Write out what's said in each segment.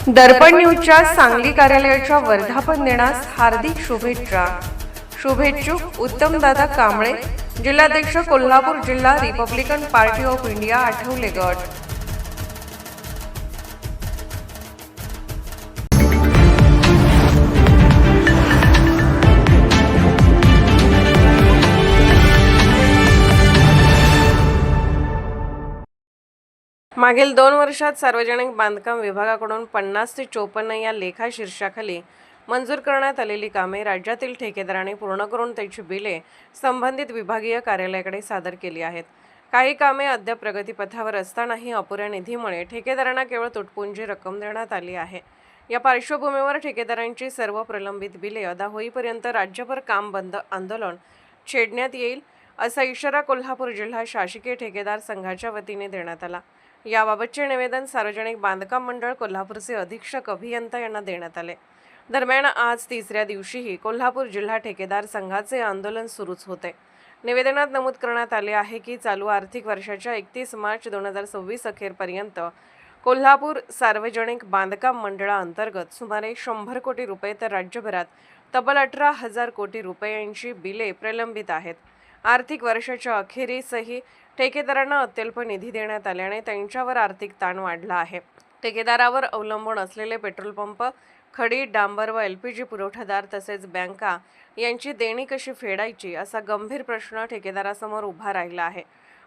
दर्पण न्यूजच्या सांगली कार्यालयाच्या वर्धापन दिनास हार्दिक शुभेच्छा. शुभेच्छुक उत्तमदादा कांबळे, जिल्हाध्यक्ष कोल्हापूर जिल्हा Republican party of India Athawale गट. मागील 2 वर्षात सार्वजनिक बांधकाम विभागाकडून 50 ते 54 या लेखा शीर्षाखाली मंजूर करण्यात आलेली कामे राज्यातील ठेकेदारांनी पूर्ण करून त्याची बिले संबंधित विभागीय कार्यालयाकडे सादर केली आहेत. काही कामे अद्याप प्रगतीपथावर असतानाही अपुऱ्या निधीमुळे ठेकेदारांना केवळ तुटपुंजी रक्कम देण्यात आली आहे. या पार्श्वभूमीवर ठेकेदारांची सर्व प्रलंबित बिले अदा होईपर्यंत राज्यभर काम बंद आंदोलन छेडण्यात येईल असा इशारा कोल्हापूर जिल्हा शासकीय ठेकेदार संघाच्या वतीने देण्यात आला. याबाबतचे निवेदन सार्वजनिक बांधकाम मंडळ कोल्हापूरचे अधीक्षक अभियंता यांना देण्यात आले. दरम्यान आज तिसऱ्या दिवशीही कोल्हापूर जिल्हा ठेकेदार संघाचे आंदोलन सुरूच होते. निवेदनात नमूद करण्यात आले आहे की चालू आर्थिक वर्षाच्या 31 मार्च 2026 अखेरपर्यंत कोल्हापूर सार्वजनिक बांधकाम मंडळाअंतर्गत सुमारे 100 कोटी रुपये तर राज्यभरात तब्बल 18,000 कोटी रुपयांची बिले प्रलंबित आहेत. आर्थिक वर्षाच्या अखेरीसही ठेकेदारांना अत्यल्प निधी देण्यात आल्याने त्यांच्यावर आर्थिक ताण वाढला आहे. ठेकेदारावर अवलंबून असलेले पेट्रोल पंप, खडी, डांबर व LPG पुरवठादार तसेच बँका यांची देणी कशी फेडायची असा गंभीर प्रश्न ठेकेदारासमोर उभा राहिला आहे.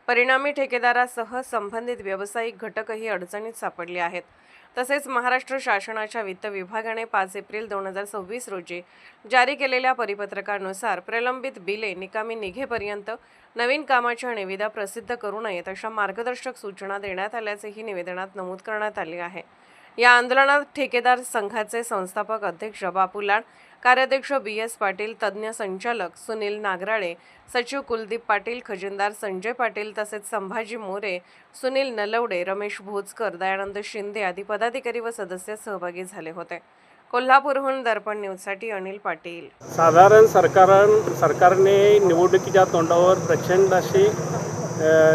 परिणामी ठेकेदारासह संबंधित व्यावसायिक घटकही अडचणीत सापडले आहेत. तसेच महाराष्ट्र शासनाच्या वित्त विभागाने 5 एप्रिल 2026 रोजी जारी केलेल्या परिपत्रकानुसार प्रलंबित बिले निकामी निघेपर्यंत नवीन कामाच्या निविदा प्रसिद्ध करू नयेत अशा मार्गदर्शक सूचना देण्यात आल्याचेही निवेदनात नमूद करण्यात आले आहे. या आंदोलनात ठेकेदार संघाचे संस्थापक अध्यक्ष बापू लाड, कार्याध्यक्ष BS पाटील, तज्ज्ञ संचालक सुनील नागराळे, सचिव कुलदीप पाटील, खजिनदार संजय पाटील तसेच संभाजी मोरे, सुनील नलवडे, रमेश भोजकर, दयानंद शिंदे आदी पदाधिकारी व सदस्य सहभागी झाले होते. कोल्हापूरहून दर्पण न्यूजसाठी अनिल पाटील. साधारण सरकारने निवडणुकीच्या तोंडावर प्रचंड अशी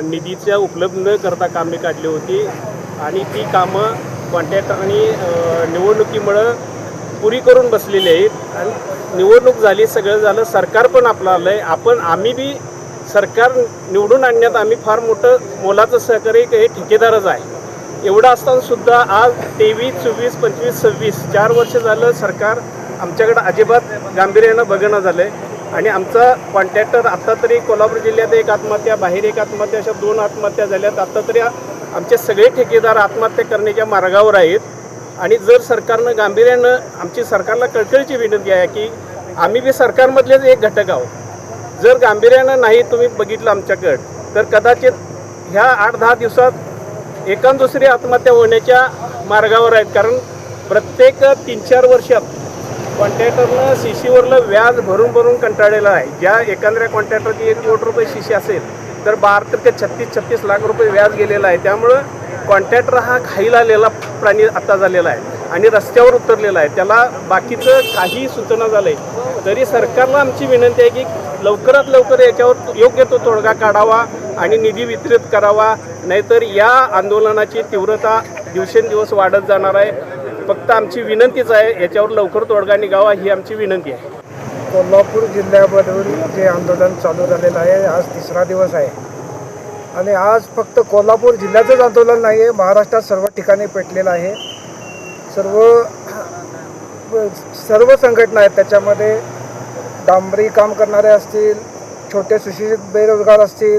निधीच्या उपलब्ध न करता कामे काढली होती आणि ती कामं कॉन्ट्रॅक्टरांनी निवडणुकीमुळं पुरी करून बसलेली आहेत. आणि निवडणूक झाली, सगळं झालं, सरकार पण आपलं आलं आहे. आम्ही बी सरकार निवडून आणण्यात आम्ही फार मोठं मोलाचं सहकार्य हे ठेकेदारच आहे. एवढं असतानासुद्धा आज 23, 24, 25, 26 4 वर्ष झालं सरकार आमच्याकडं अजिबात गांभीर्यानं बघणं झालं आहे. आणि आमचा कॉन्ट्रॅक्टर आत्ता तरी कोल्हापूर जिल्ह्यात 1 आत्महत्या, बाहेर 1 आत्महत्या, अशा 2 आत्महत्या झाल्यात. आत्ता तरी आमचे सगळे ठेकेदार आत्महत्या करण्याच्या मार्गावर आहेत. आणि जर सरकारनं गांभीर्यानं, आमची सरकारला कळकळीची विनंती आहे की आम्ही बी सरकारमधलेच एक घटक आहोत. जर गांभीर्यानं नाही तुम्ही बघितलं आमच्याकडं तर कदाचित ह्या 8-10 दिवसात एकान दुसरी आत्महत्या होण्याच्या मार्गावर आहेत. कारण प्रत्येक 3-4 वर्षात कॉन्ट्रॅक्टरनं CCवरलं व्याज भरून कंटाळलेलं आहे. ज्या एखाद्या कॉन्ट्रॅक्टरची 1 कोटी रुपये CC असेल तर 12 ते 36 लाख रुपये व्याज गेलेलं आहे. त्यामुळं कॉन्ट्रॅक्टर हा खाईला आलेला प्राणी आता झालेला आहे आणि रस्त्यावर उतरलेला आहे. त्याला बाकीचं काही सूचना झालं आहे तरी सरकारला आमची विनंती आहे की लवकरात लवकर याच्यावर योग्य तो तोडगा काढावा आणि निधी वितरित करावा. नाहीतर या आंदोलनाची तीव्रता दिवसेंदिवस वाढत जाणार आहे. फक्त आमची विनंतीच आहे, याच्यावर लवकर तोडगा निघावा ही आमची विनंती आहे. कोल्हापूर जिल्ह्यामधून जे आंदोलन चालू झालेलं आहे, आज 3रा दिवस आहे. आणि आज फक्त कोल्हापूर जिल्ह्याचंच आंदोलन नाही आहे, महाराष्ट्रात सर्व ठिकाणी पेटलेलं आहे. सर्व संघटना आहेत, त्याच्यामध्ये डांबरी काम करणारे असतील, छोटे सुशिक्षित बेरोजगार असतील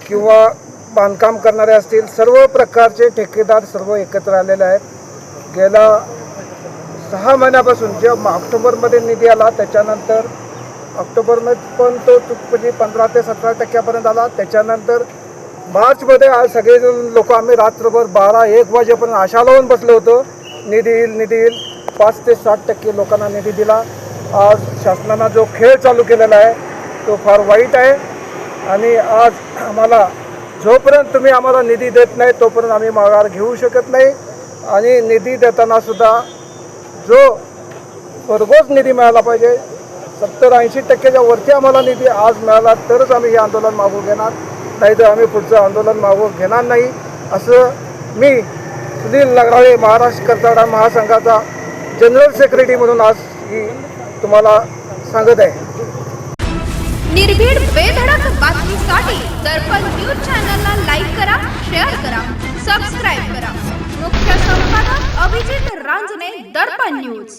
किंवा बांधकाम करणारे असतील, सर्व प्रकारचे ठेकेदार सर्व एकत्र आलेले आहेत. गेल्या 6 महिन्यापासून जे ऑक्टोबरमध्ये निधी आला, त्याच्यानंतर ऑक्टोबरमध्ये पण तो म्हणजे 15 ते 17% आला. त्याच्यानंतर मार्चमध्ये आज सगळे लोक आम्ही रात्रभर 12-1 वाजेपर्यंत आशा लावून बसलो होतो, निधी येईल. 5 ते 60% लोकांना निधी दिला. आज शासनानं जो खेळ चालू केलेला आहे तो फार वाईट आहे. आणि आज आम्हाला जोपर्यंत तुम्ही आम्हाला निधी देत नाही तोपर्यंत आम्ही माघार घेऊ शकत नाही. आणि निधी देतानासुद्धा जो भरघोस निधी मिळाला पाहिजे, 70-80% वरती आम्हाला निधी आज मिळाला तरच आम्ही हे आंदोलन मागू घेणार, नाही तर आम्ही पुढचं आंदोलन मागू घेणार नाही, असं मी सुनील लगाळे महाराष्ट्र करताडा महासंघाचा जनरल सेक्रेटरी म्हणून आज ही तुम्हाला सांगत आहे. निर्भीड बेधडक बातमीसाठी दर्पण न्यूज चॅनलला लाईक करा, शेअर करा, सबस्क्राईब करा. मुख्य संपादक अभिजित रांजणे, दर्पण न्यूज.